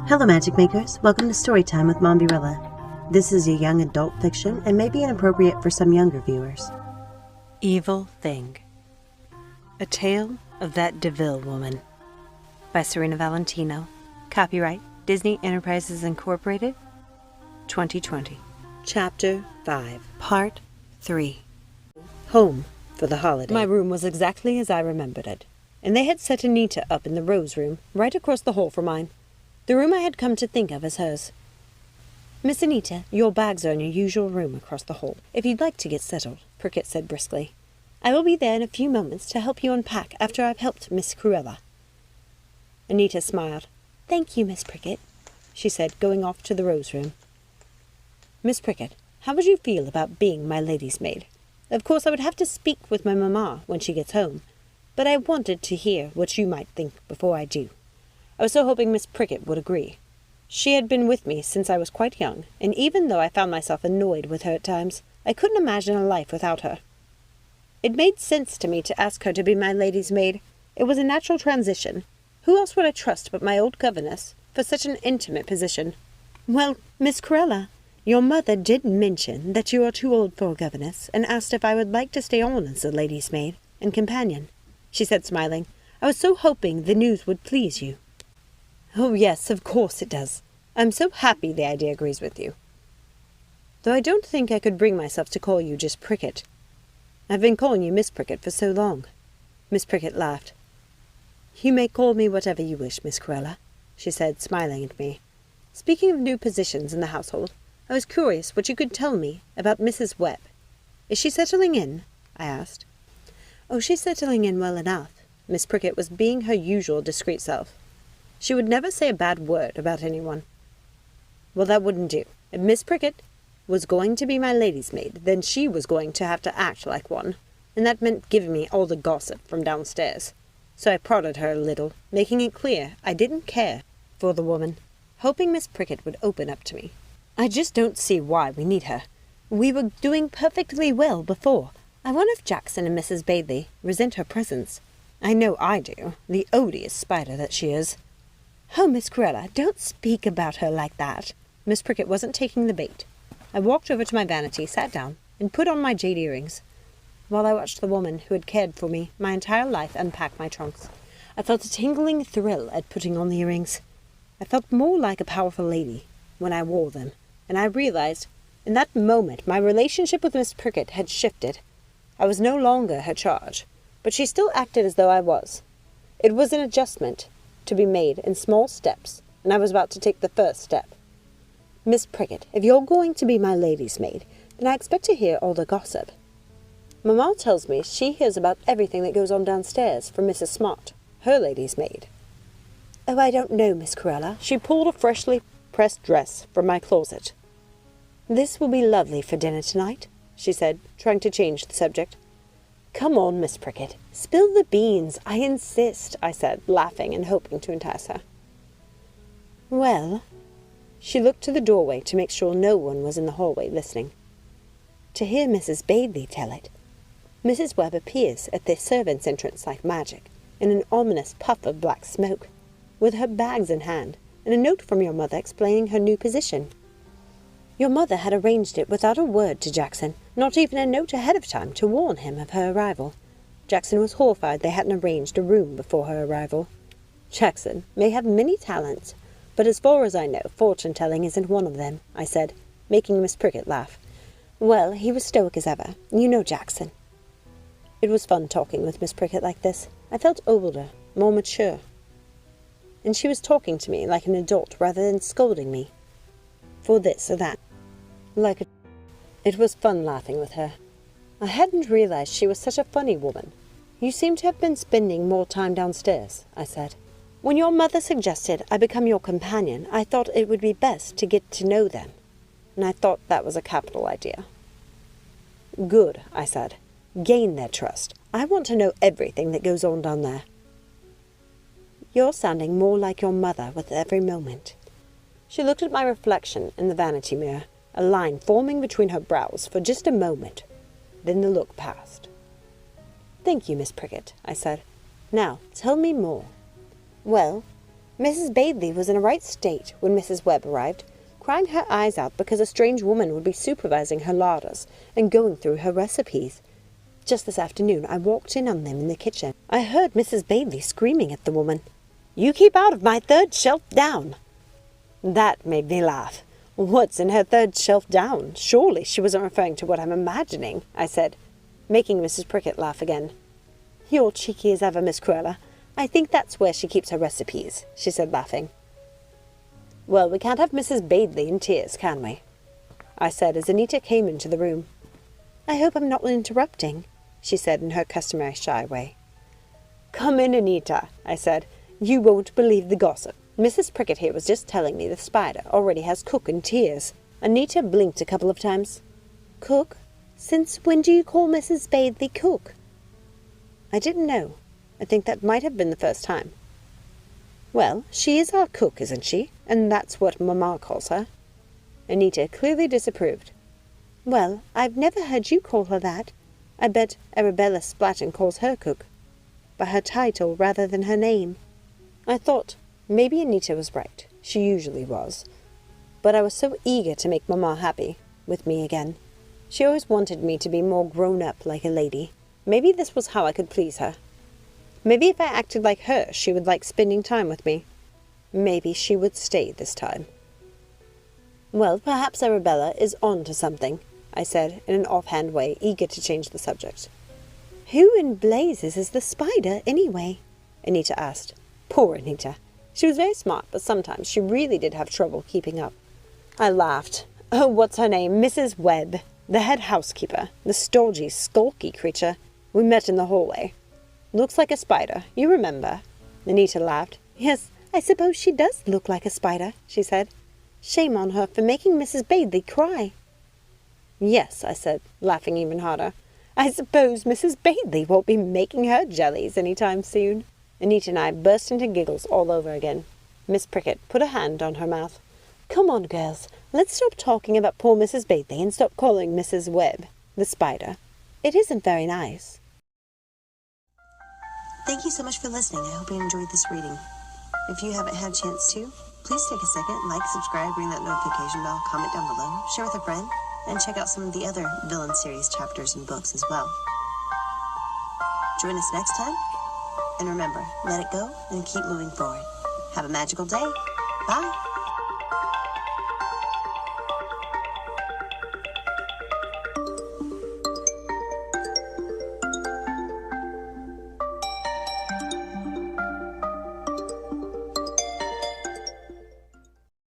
Hello Magic Makers, welcome to Storytime with Mombierella. This is a young adult fiction and may be inappropriate for some younger viewers. Evil Thing. A Tale of That DeVille Woman by Serena Valentino. Copyright Disney Enterprises Incorporated, 2020. Chapter 5, Part 3. Home for the holiday. My room was exactly as I remembered it, and they had set Anita up in the Rose Room right across the hall from mine. The room I had come to think of as hers. "Miss Anita, your bags are in your usual room across the hall, if you'd like to get settled," Prickett said briskly. "I will be there in a few moments to help you unpack after I've helped Miss Cruella." Anita smiled. "Thank you, Miss Prickett," she said, going off to the Rose Room. "Miss Prickett, how would you feel about being my lady's maid? Of course I would have to speak with my mamma when she gets home, but I wanted to hear what you might think before I do." I was so hoping Miss Prickett would agree. She had been with me since I was quite young, and even though I found myself annoyed with her at times, I couldn't imagine a life without her. It made sense to me to ask her to be my lady's maid. It was a natural transition. Who else would I trust but my old governess for such an intimate position? "Well, Miss Cruella, your mother did mention that you are too old for a governess, and asked if I would like to stay on as a lady's maid and companion," she said, smiling. "I was so hoping the news would please you." "Oh, yes, of course it does. I'm so happy the idea agrees with you. Though I don't think I could bring myself to call you just Prickett. I've been calling you Miss Prickett for so long." Miss Prickett laughed. "You may call me whatever you wish, Miss Cruella," she said, smiling at me. "Speaking of new positions in the household, I was curious what you could tell me about Mrs. Webb. Is she settling in?" I asked. "Oh, she's settling in well enough." Miss Prickett was being her usual discreet self. She would never say a bad word about anyone. "Well, that wouldn't do. If Miss Prickett was going to be my lady's maid, then she was going to have to act like one, and that meant giving me all the gossip from downstairs. So I prodded her a little, making it clear I didn't care for the woman, hoping Miss Prickett would open up to me. "I just don't see why we need her. We were doing perfectly well before. I wonder if Jackson and Mrs. Bailey resent her presence. I know I do, the odious spider that she is." "Oh, Miss Cruella, don't speak about her like that." Miss Prickett wasn't taking the bait. I walked over to my vanity, sat down, and put on my jade earrings. While I watched the woman who had cared for me my entire life unpack my trunks, I felt a tingling thrill at putting on the earrings. I felt more like a powerful lady when I wore them, and I realized in that moment my relationship with Miss Prickett had shifted. I was no longer her charge, but she still acted as though I was. It was an adjustment to be made in small steps, and I was about to take the first step. "Miss Prickett, if you're going to be my lady's maid, then I expect to hear all the gossip. Mamma tells me she hears about everything that goes on downstairs from Mrs. Smart, her lady's maid." "Oh, I don't know, Miss Cruella." She pulled a freshly pressed dress from my closet. "This will be lovely for dinner tonight," she said, trying to change the subject. "Come on, Miss Prickett, spill the beans, I insist," I said, laughing and hoping to entice her. "Well," she looked to the doorway to make sure no one was in the hallway listening. "To hear Mrs. Bailey tell it, Mrs. Webb appears at the servants' entrance like magic, in an ominous puff of black smoke, with her bags in hand, and a note from your mother explaining her new position. Your mother had arranged it without a word to Jackson, not even a note ahead of time to warn him of her arrival. Jackson was horrified they hadn't arranged a room before her arrival. Jackson may have many talents, but as far as I know, fortune-telling isn't one of them," I said, making Miss Prickett laugh. "Well, he was stoic as ever. You know Jackson." It was fun talking with Miss Prickett like this. I felt older, more mature. And she was talking to me like an adult rather than scolding me for this or that. It was fun laughing with her. I hadn't realized she was such a funny woman. "You seem to have been spending more time downstairs," I said. "When your mother suggested I become your companion, I thought it would be best to get to know them, and I thought that was a capital idea." "Good," I said. "Gain their trust. I want to know everything that goes on down there." "You're sounding more like your mother with every moment." She looked at my reflection in the vanity mirror, a line forming between her brows for just a moment. Then the look passed. "Thank you, Miss Prickett," I said. "Now, tell me more." "Well, Mrs. Bailey was in a right state when Mrs. Webb arrived, crying her eyes out because a strange woman would be supervising her larders and going through her recipes. Just this afternoon I walked in on them in the kitchen. I heard Mrs. Bailey screaming at the woman, "You keep out of my third shelf down!" That made me laugh. What's in her third shelf down? Surely she wasn't referring to what I'm imagining, I said, making Mrs. Prickett laugh again. You're cheeky as ever, Miss Cruella. I think that's where she keeps her recipes, she said, laughing. Well, we can't have Mrs. Bailey in tears, can we? I said as Anita came into the room. I hope I'm not interrupting, she said in her customary shy way. Come in, Anita, I said. You won't believe the gossip. Mrs. Prickett here was just telling me the spider already has Cook in tears. Anita blinked a couple of times. Cook? Since when do you call Mrs. Bailey Cook? I didn't know. I think that might have been the first time. Well, she is our cook, isn't she? And that's what Mamma calls her. Anita clearly disapproved. Well, I've never heard you call her that. I bet Arabella Splatton calls her cook. By her title rather than her name. I thought maybe Anita was right. She usually was. But I was so eager to make Mamma happy with me again. She always wanted me to be more grown up like a lady. Maybe this was how I could please her. Maybe if I acted like her, she would like spending time with me. Maybe she would stay this time. Well, perhaps Arabella is on to something, I said in an offhand way, eager to change the subject. Who in blazes is the spider, anyway? Anita asked. Poor Anita. She was very smart, but sometimes she really did have trouble keeping up. I laughed. Oh, what's her name? Mrs. Webb, the head housekeeper, the stodgy, skulky creature. We met in the hallway. Looks like a spider, you remember? Anita laughed. Yes, I suppose she does look like a spider, she said. Shame on her for making Mrs. Bailey cry. Yes, I said, laughing even harder. I suppose Mrs. Bailey won't be making her jellies any time soon. Anita and I burst into giggles all over again. Miss Prickett put a hand on her mouth. Come on, girls, let's stop talking about poor Mrs. Bailey and stop calling Mrs. Webb the spider. It isn't very nice. Thank you so much for listening. I hope you enjoyed this reading. If you haven't had a chance to, please take a second, like, subscribe, ring that notification bell, comment down below, share with a friend, and check out some of the other Villain series chapters and books as well. Join us next time, and remember, let it go and keep moving forward. Have a magical day. Bye!